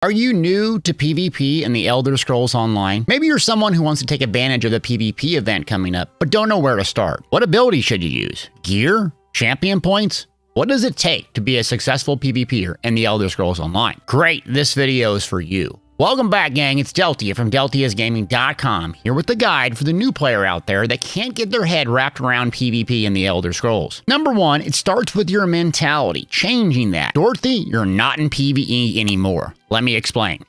Are you new to PvP in the Elder Scrolls Online? Maybe you're someone who wants to take advantage of the PvP event coming up, but don't know where to start. What ability should you use? Gear? Champion points? What does it take to be a successful PvPer in the Elder Scrolls Online? Great, this video is for you. Welcome back, gang. It's Deltia from Deltiasgaming.com, here with the guide for the new player out there that can't get their head wrapped around PvP in the Elder Scrolls. Number one, it starts with your mentality, changing that. Dorothy, you're not in PvE anymore. Let me explain.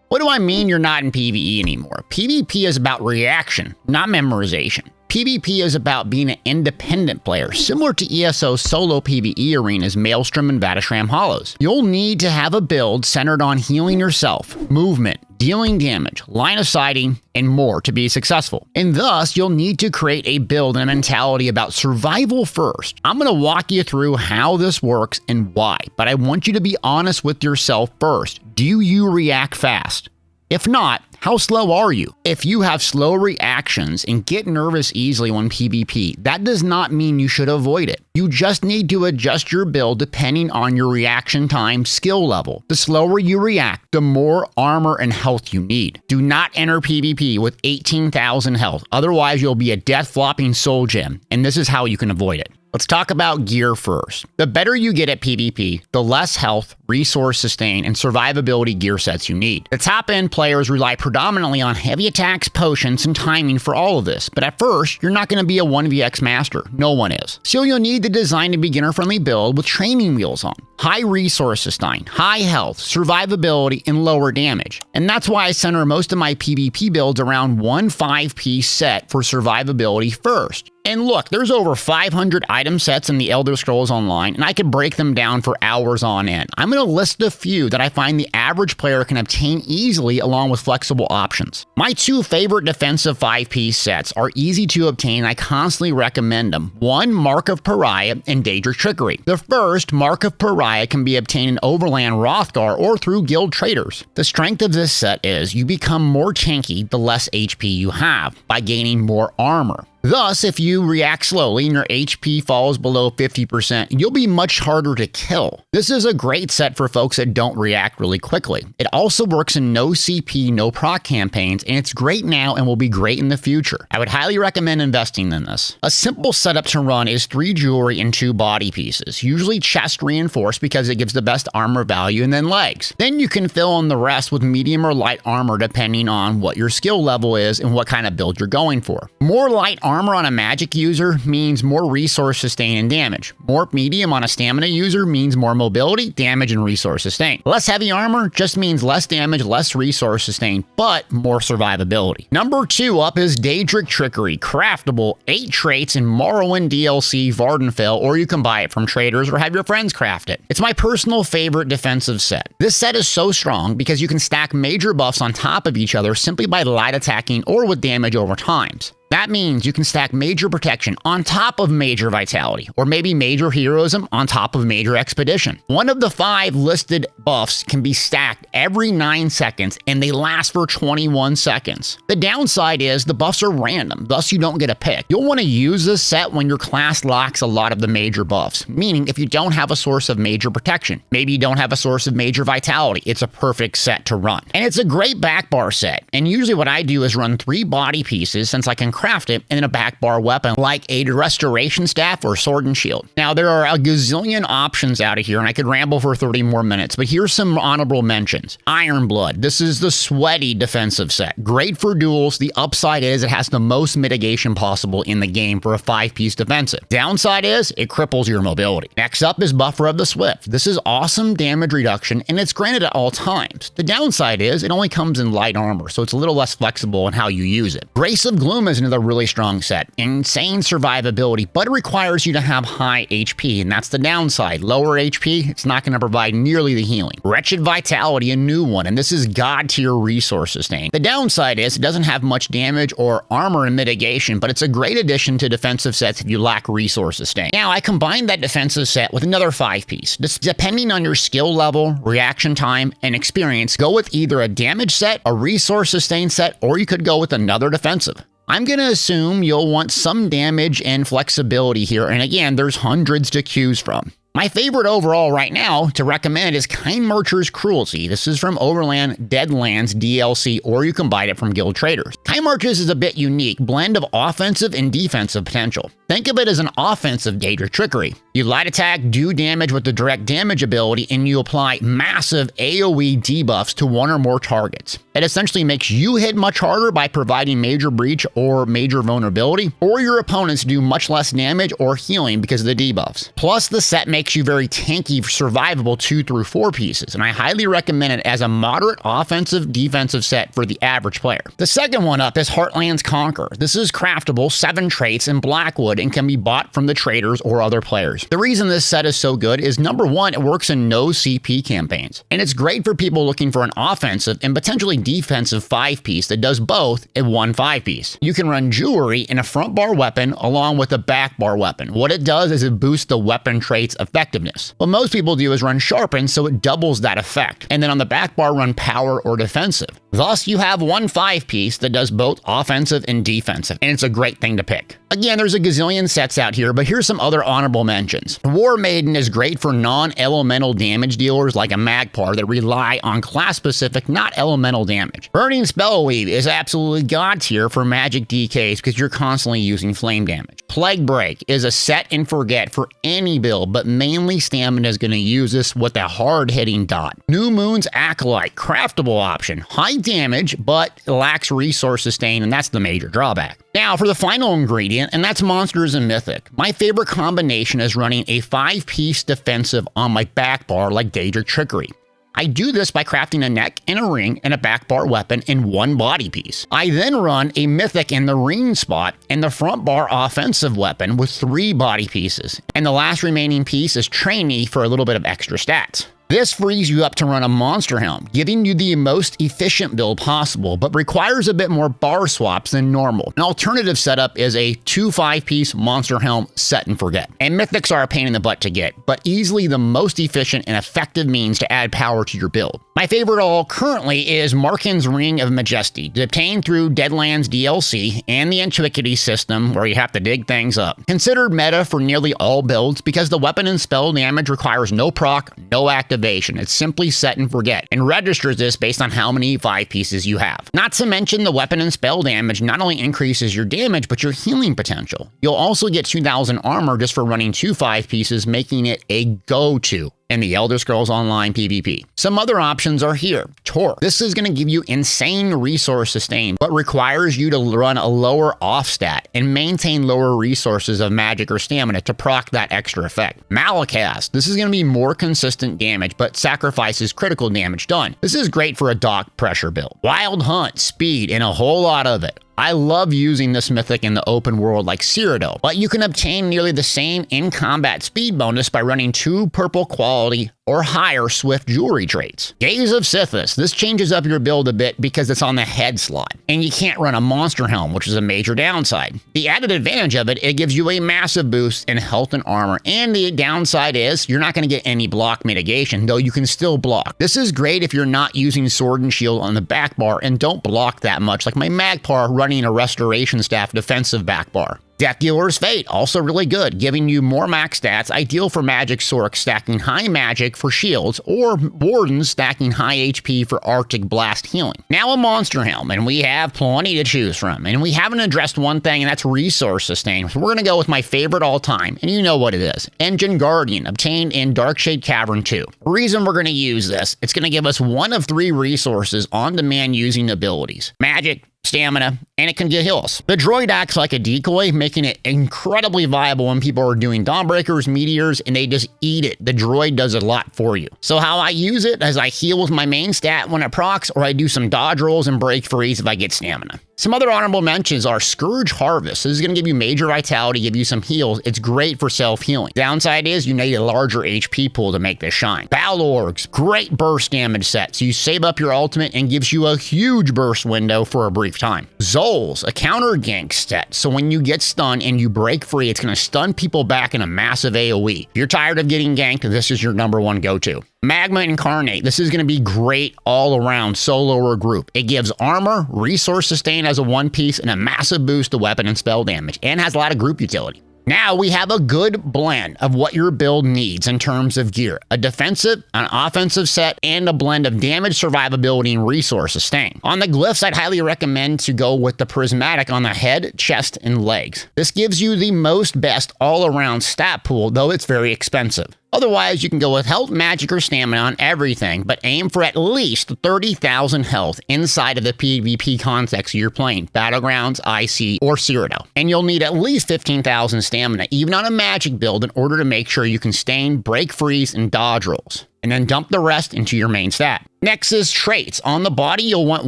What do I mean you're not in PvE anymore? PvP is about reaction, not memorization. PvP is about being an independent player, similar to ESO's solo PvE arenas Maelstrom and Vatashram Hollows. You'll need to have a build centered on healing yourself, movement, dealing damage, line of sighting, and more to be successful. And thus, you'll need to create a build and a mentality about survival first. I'm going to walk you through how this works and why, but I want you to be honest with yourself first. Do you react fast? If not, how slow are you? If you have slow reactions and get nervous easily when PvP, that does not mean you should avoid it. You just need to adjust your build depending on your reaction time skill level. The slower you react, the more armor and health you need. Do not enter PvP with 18,000 health, otherwise you'll be a death-flopping soul gem, and this is how you can avoid it. Let's talk about gear first. The better you get at PvP, the less health, resource sustain, and survivability gear sets you need. The top-end players rely predominantly on heavy attacks, potions, and timing for all of this, but at first, you're not going to be a 1vx master. No one is. So you'll need to design a beginner-friendly build with training wheels on. High resource sustain, high health, survivability, and lower damage. And that's why I center most of my PvP builds around one 5-piece set for survivability first. And look, there's over 500 item sets in the Elder Scrolls Online, and I could break them down for hours on end. I'm going to list a few that I find the average player can obtain easily along with flexible options. My two favorite defensive 5-piece sets are easy to obtain, and I constantly recommend them. One, Mark of Pariah and Daedric Trickery. The first, Mark of Pariah, can be obtained in Overland Hrothgar or through guild traders. The strength of this set is you become more tanky the less HP you have by gaining more armor. Thus, if you react slowly and your HP falls below 50%, you'll be much harder to kill. This is a great set for folks that don't react really quickly. It also works in no CP, no proc campaigns, and it's great now and will be great in the future. I would highly recommend investing in this. A simple setup to run is 3 jewelry and 2 body pieces, usually chest reinforced because it gives the best armor value, and then legs. Then you can fill in the rest with medium or light armor depending on what your skill level is and what kind of build you're going for. More light armor on a magic user means more resource sustain and damage. More medium on a stamina user means more mobility, damage, and resource sustain. Less heavy armor just means less damage, less resource sustain, but more survivability. Number 2 up is Daedric Trickery, craftable, 8 traits in Morrowind DLC Vardenfell, or you can buy it from traders or have your friends craft it. It's my personal favorite defensive set. This set is so strong because you can stack major buffs on top of each other simply by light attacking or with damage over times. That means you can stack major protection on top of major vitality, or maybe major heroism on top of major expedition. One of the 5 listed buffs can be stacked every 9 seconds, and they last for 21 seconds. The downside is the buffs are random, thus you don't get a pick. You'll want to use this set when your class lacks a lot of the major buffs, meaning if you don't have a source of major protection, maybe you don't have a source of major vitality, it's a perfect set to run. And it's a great back bar set, and usually what I do is run 3 body pieces since I can craft it in a back bar weapon like a restoration staff or sword and shield. Now there are a gazillion options out of here and I could ramble for 30 more minutes, but here's some honorable mentions. Iron Blood. This is the sweaty defensive set. Great for duels. The upside is it has the most mitigation possible in the game for a 5-piece defensive. Downside is it cripples your mobility. Next up is Buffer of the Swift. This is awesome damage reduction and it's granted at all times. The downside is it only comes in light armor, so it's a little less flexible in how you use it. Grace of Gloom is another really strong set. Insane survivability, but it requires you to have high HP, and that's the downside. Lower HP, it's not going to provide nearly the healing. Wretched Vitality, a new one, and this is god tier resource sustain. The downside is it doesn't have much damage or armor and mitigation, but it's a great addition to defensive sets if you lack resource sustain. Now, I combined that defensive set with another 5-piece. Depending on your skill level, reaction time, and experience, go with either a damage set, a resource sustain set, or you could go with another defensive. I'm going to assume you'll want some damage and flexibility here, and again, there's hundreds to choose from. My favorite overall right now to recommend is Kindmarcher's Cruelty. This is from Overland Deadlands DLC, or you can buy it from Guild Traders. Kindmarcher's is a bit unique blend of offensive and defensive potential. Think of it as an offensive Daedric Trickery. You light attack, do damage with the direct damage ability, and you apply massive AoE debuffs to one or more targets. It essentially makes you hit much harder by providing major breach or major vulnerability, or your opponents do much less damage or healing because of the debuffs. Plus, the set makes you very tanky, survivable 2 through 4 pieces, and I highly recommend it as a moderate offensive defensive set for the average player. The second one up is Heartland's Conqueror. This is craftable, 7 traits in Blackwood, and can be bought from the traders or other players. The reason this set is so good is number one, it works in no CP campaigns, and it's great for people looking for an offensive and potentially defensive 5-piece that does both in one 5-piece. You can run jewelry in a front bar weapon along with a back bar weapon. What it does is it boosts the weapon traits effectiveness. What most people do is run sharpen, so it doubles that effect, and then on the back bar run power or defensive. Thus, you have one 5-piece that does both offensive and defensive, and it's a great thing to pick. Again, there's a gazillion sets out here, but here's some other honorable mentions. War Maiden is great for non-elemental damage dealers like a Magpar that rely on class-specific, not elemental damage. Burning Spellweave is absolutely god tier for magic DKs because you're constantly using flame damage. Plague Break is a set and forget for any build, but mainly Stamina is going to use this with a hard-hitting dot. New Moon's Acolyte, craftable option. High damage, but lacks resource sustain, and that's the major drawback. Now for the final ingredient, and that's Monsters and Mythic. My favorite combination is running a 5-piece defensive on my back bar like Daedric Trickery. I do this by crafting a neck and a ring and a back bar weapon in one body piece. I then run a Mythic in the ring spot and the front bar offensive weapon with 3 body pieces. And the last remaining piece is trainee for a little bit of extra stats. This frees you up to run a Monster Helm, giving you the most efficient build possible, but requires a bit more bar swaps than normal. An alternative setup is a 2 5-piece Monster Helm set and forget. And Mythics are a pain in the butt to get, but easily the most efficient and effective means to add power to your build. My favorite all currently is Markin's Ring of Majesty, obtained through Deadlands DLC and the Antiquity system where you have to dig things up. Considered meta for nearly all builds because the weapon and spell damage requires no proc, no activation. It's simply set and forget, and registers this based on how many 5 pieces you have. Not to mention the weapon and spell damage not only increases your damage, but your healing potential. You'll also get 2,000 armor just for running 2 5 pieces, making it a go-to in the Elder Scrolls Online PvP. Some other options are here. Torque. This is going to give you insane resource sustain, but requires you to run a lower off stat and maintain lower resources of magic or stamina to proc that extra effect. Malacast. This is going to be more consistent damage, but sacrifices critical damage done. This is great for a dock pressure build. Wild Hunt, speed, and a whole lot of it. I love using this Mythic in the open world like Cyrodiil, but you can obtain nearly the same in-combat speed bonus by running 2 purple quality or higher swift jewelry traits. Gaze of Sithis. This changes up your build a bit because it's on the head slot, and you can't run a Monster Helm, which is a major downside. The added advantage of it gives you a massive boost in health and armor, and the downside is you're not going to get any block mitigation, though you can still block. This is great if you're not using sword and shield on the back bar and don't block that much, like my Magpar running a Restoration Staff defensive back bar. Death Dealer's Fate, also really good, giving you more max stats, ideal for Magic Sorc stacking high magic for shields, or Wardens stacking high HP for Arctic Blast healing. Now a Monster Helm, and we have plenty to choose from, and we haven't addressed one thing, and that's resource sustain. So we're going to go with my favorite all time, and you know what it is. Engine Guardian, obtained in Darkshade Cavern 2. The reason we're going to use this, it's going to give us 1 of 3 resources on demand using abilities. Magic, stamina, and it can get heals. The droid acts like a decoy, making it incredibly viable when people are doing Dawnbreakers, Meteors, and they just eat it. The droid does a lot for you. So how I use it is I heal with my main stat when it procs, or I do some dodge rolls and break freeze if I get stamina. Some other honorable mentions are Scourge Harvest. This is going to give you major vitality, give you some heals. It's great for self-healing. Downside is you need a larger HP pool to make this shine. Balorgs, great burst damage set. So you save up your ultimate and gives you a huge burst window for a brief time. Zols, a counter gank set. So when you get stunned and you break free, it's going to stun people back in a massive AoE. If you're tired of getting ganked, this is your #1 go-to. Magma Incarnate. This is going to be great all around, solo or group. It gives armor, resource sustain as a one piece and a massive boost to weapon and spell damage, and has a lot of group utility. Now we have a good blend of what your build needs in terms of gear, a defensive, an offensive set, and a blend of damage, survivability, and resource sustain. On the glyphs, I'd highly recommend to go with the prismatic on the head, chest, and legs. This gives you the most best all-around stat pool, though it's very expensive. Otherwise, you can go with health, magic, or stamina on everything, but aim for at least 30,000 health inside of the PvP context you're playing, Battlegrounds, IC, or Cyrodiil. And you'll need at least 15,000 stamina, even on a magic build, in order to make sure you can stain, break, freeze, and dodge rolls. And then dump the rest into your main stat. Next is traits. On the body, you'll want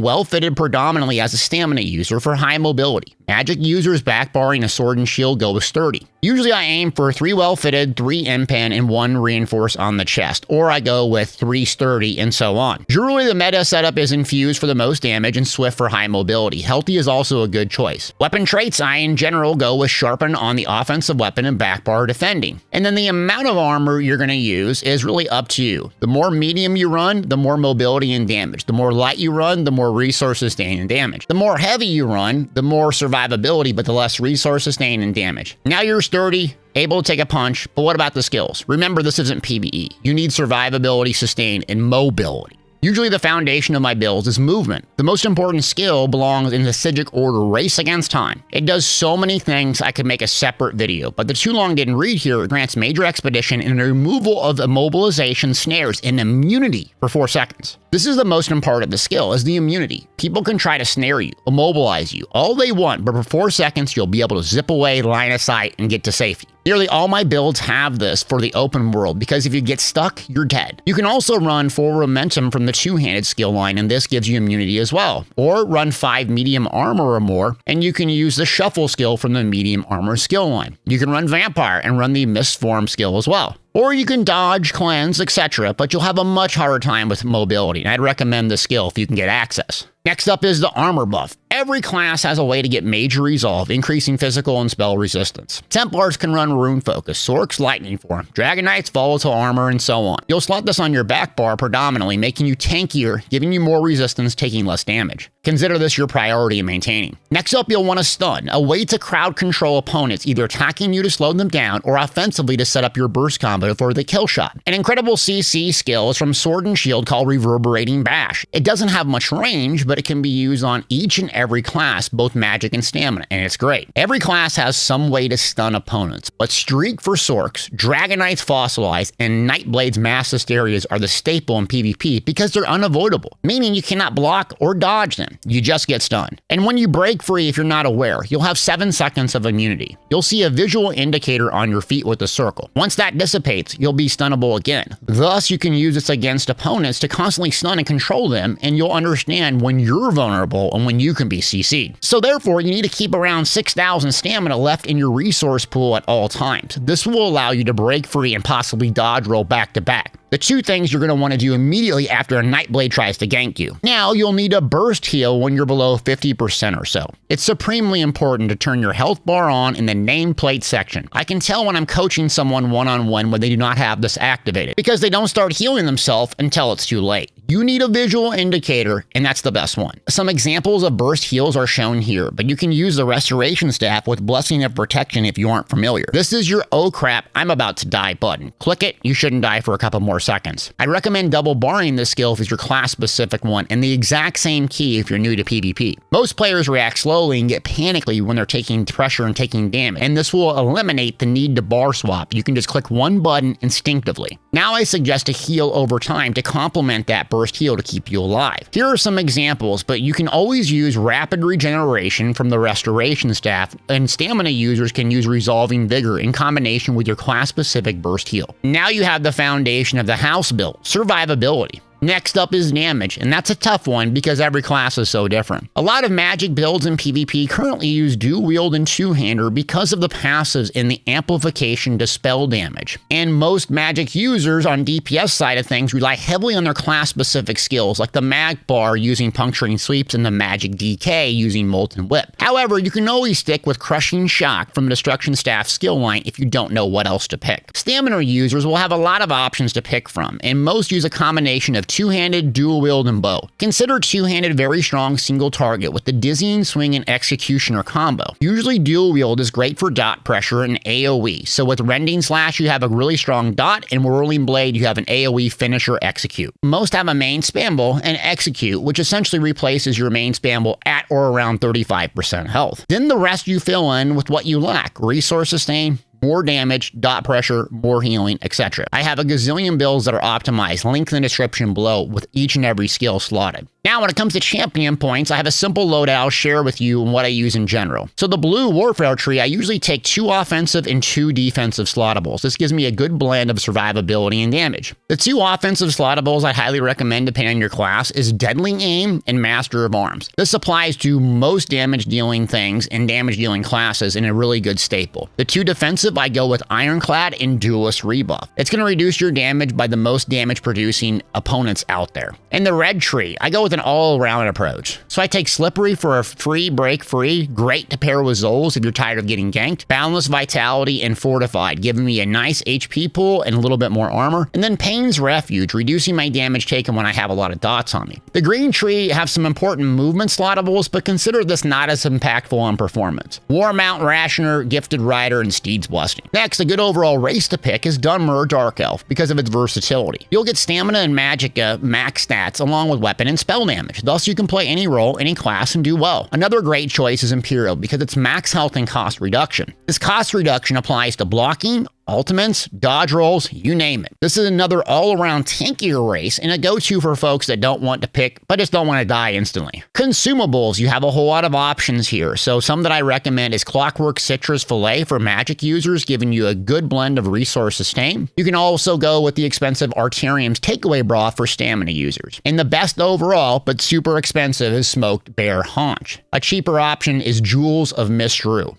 well-fitted predominantly as a stamina user for high mobility. Magic users backbarring a sword and shield go with sturdy. Usually I aim for 3 well-fitted, 3 impen, and 1 reinforce on the chest, or I go with 3 sturdy, and so on. Generally, the meta setup is infused for the most damage and swift for high mobility. Healthy is also a good choice. Weapon traits, I in general go with sharpen on the offensive weapon and backbar defending. And then the amount of armor you're going to use is really up to you. The more medium you run, the more mobility and damage. The more light you run, the more resource sustain and damage. The more heavy you run, the more survivability, but the less resource sustain and damage. Now you're sturdy, able to take a punch, but what about the skills? Remember, this isn't PvE. You need survivability, sustain, and mobility. Usually the foundation of my builds is movement. The most important skill belongs in the Sigic order, Race Against Time. It does so many things I could make a separate video, but the too long didn't read here. It grants major expedition and a removal of immobilization snares and immunity for 4 seconds. This is the most important part of the skill, is the immunity. People can try to snare you, immobilize you, all they want, but for 4 seconds you'll be able to zip away, line of sight, and get to safety. Nearly all my builds have this for the open world, because if you get stuck, you're dead. You can also run full momentum from the two-handed skill line, and this gives you immunity as well. Or run 5 medium armor or more, and you can use the shuffle skill from the medium armor skill line. You can run vampire and run the Misc form skill as well. Or you can dodge, cleanse, etc., but you'll have a much harder time with mobility, and I'd recommend this skill if you can get access. Next up is the armor buff. Every class has a way to get major resolve, increasing physical and spell resistance. Templars can run Rune Focus, Sorcs Lightning Form, Dragon Knights Volatile Armor, and so on. You'll slot this on your back bar predominantly, making you tankier, giving you more resistance, taking less damage. Consider this your priority in maintaining. Next up, you'll want to stun, a way to crowd control opponents, either attacking you to slow them down or offensively to set up your burst combo for the kill shot. An incredible CC skill is from Sword and Shield called Reverberating Bash. It doesn't have much range, but it can be used on each and every class, both magic and stamina, and it's great. Every class has some way to stun opponents, but Streak for Sorcs, Dragon Knights Fossilized, and Nightblade's Mass Hysterias are the staple in PvP because they're unavoidable, meaning you cannot block or dodge them. You just get stunned. And when you break free, if you're not aware, you'll have 7 seconds of immunity. You'll see a visual indicator on your feet with a circle. Once that dissipates, you'll be stunnable again. Thus, you can use this against opponents to constantly stun and control them, and you'll understand when you're vulnerable and when you can be CC'd. So therefore, you need to keep around 6,000 stamina left in your resource pool at all times. This will allow you to break free and possibly dodge roll back to back. The 2 things you're going to want to do immediately after a Nightblade tries to gank you. Now, you'll need a burst heal when you're below 50% or so. It's supremely important to turn your health bar on in the nameplate section. I can tell when I'm coaching someone one-on-one when they do not have this activated, because they don't start healing themselves until it's too late. You need a visual indicator, and that's the best one. Some examples of burst heals are shown here, but you can use the restoration staff with Blessing of Protection if you aren't familiar. This is your oh crap, I'm about to die button. Click it, you shouldn't die for a couple more seconds. I'd recommend double barring this skill if it's your class specific one, and the exact same key if you're new to PvP. Most players react slowly and get panicky when they're taking pressure and taking damage, and this will eliminate the need to bar swap. You can just click one button instinctively. Now I suggest a heal over time to complement that burst heal to keep you alive. Here are some examples, but you can always use rapid regeneration from the restoration staff, and stamina users can use resolving vigor in combination with your class specific burst heal. Now you have the foundation of the house build, survivability. Next up is damage, and that's a tough one because every class is so different. A lot of magic builds in PvP currently use dual wield and two-hander because of the passives and the amplification to spell damage. And most magic users on DPS side of things rely heavily on their class-specific skills, like the Mag Bar using Puncturing Sweeps and the Magic DK using Molten Whip. However, you can always stick with Crushing Shock from Destruction Staff skill line if you don't know what else to pick. Stamina users will have a lot of options to pick from, and most use a combination of two-handed, dual wield, and bow. Consider two-handed very strong single target with the dizzying swing and executioner combo. Usually dual wield is great for dot pressure and AoE, so with rending slash you have a really strong dot, and whirling blade you have an AoE finisher execute. Most have a main spamble and execute, which essentially replaces your main spamble at or around 35% health. Then the rest you fill in with what you lack: resource sustain, more damage, dot pressure, more healing, etc. I have a gazillion builds that are optimized, link in the description below, with each and every skill slotted. Now, when it comes to champion points, I have a simple loadout I'll share with you and what I use in general. So the blue warfare tree, I usually take 2 offensive and 2 defensive slottables. This gives me a good blend of survivability and damage. The 2 offensive slottables I highly recommend depending on your class is Deadly Aim and Master of Arms. This applies to most damage dealing things and damage dealing classes and a really good staple. The 2 defensive, I go with Ironclad and Duelist Rebuff. It's going to reduce your damage by the most damage producing opponents out there. And the red tree, I go with an all-around approach. So I take Slippery for a free break free, great to pair with Zols if you're tired of getting ganked, Boundless Vitality, and Fortified, giving me a nice HP pool and a little bit more armor, and then Pain's Refuge, reducing my damage taken when I have a lot of dots on me. The green tree have some important movement slottables, but consider this not as impactful on performance. Warmount, Rationer, Gifted Rider, and Steeds Busting. Next, a good overall race to pick is Dunmer or Dark Elf because of its versatility. You'll get Stamina and Magicka max stats along with weapon and spell damage, thus you can play any role, any class, and do well. Another great choice is Imperial because it's max health and cost reduction. This cost reduction applies to blocking, ultimates, dodge rolls, you name it. This is another all-around tankier race and a go-to for folks that don't want to pick but just don't want to die instantly. Consumables, you have a whole lot of options here, so some that I recommend is Clockwork Citrus Fillet for magic users, giving you a good blend of resource sustain. You can also go with the expensive Arterium's Takeaway Broth for stamina users. And the best overall, but super expensive, is Smoked Bear Haunch. A cheaper option is Jewels of Misc.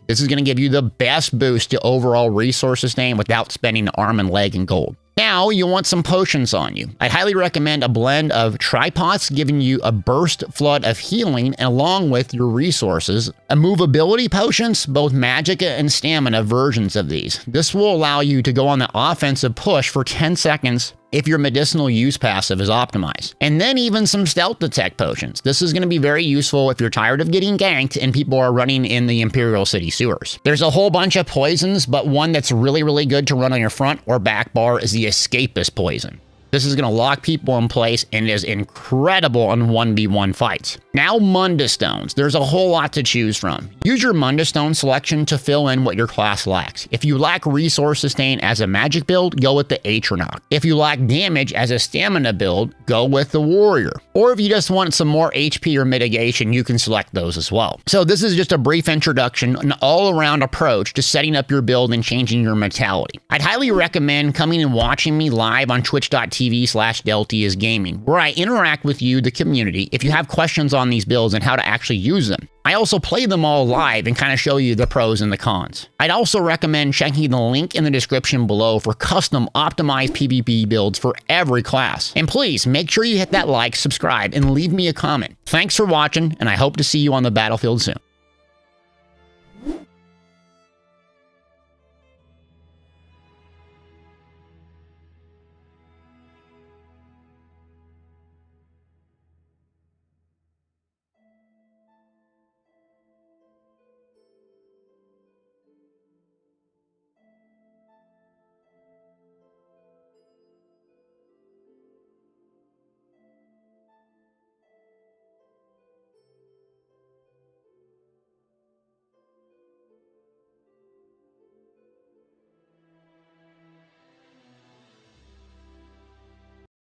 This is going to give you the best boost to overall resource sustain without spending arm and leg and gold. Now you want some potions on you. I highly recommend a blend of Tripods, giving you a burst flood of healing along with your resources. Immovability potions, both Magicka and Stamina versions of these. This will allow you to go on the offensive push for 10 seconds if your medicinal use passive is optimized. And then even some stealth detect potions. This is going to be very useful if you're tired of getting ganked and people are running in the Imperial City sewers. There's a whole bunch of poisons, but one that's really good to run on your front or back bar is the Escapist poison. This is going to lock people in place and is incredible in 1v1 fights. Now, Munda Stones. There's a whole lot to choose from. Use your Munda Stone selection to fill in what your class lacks. If you lack resource sustain as a magic build, go with the Atronach. If you lack damage as a stamina build, go with the Warrior. Or if you just want some more HP or mitigation, you can select those as well. So this is just a brief introduction, an all-around approach to setting up your build and changing your mentality. I'd highly recommend coming and watching me live on twitch.tv/Deltiasgaming, where I interact with you, the community, if you have questions on these builds and how to actually use them. I also play them all live and kind of show you the pros and the cons. I'd also recommend checking the link in the description below for custom optimized PvP builds for every class. And please make sure you hit that like, subscribe, and leave me a comment. Thanks for watching, and I hope to see you on the battlefield soon.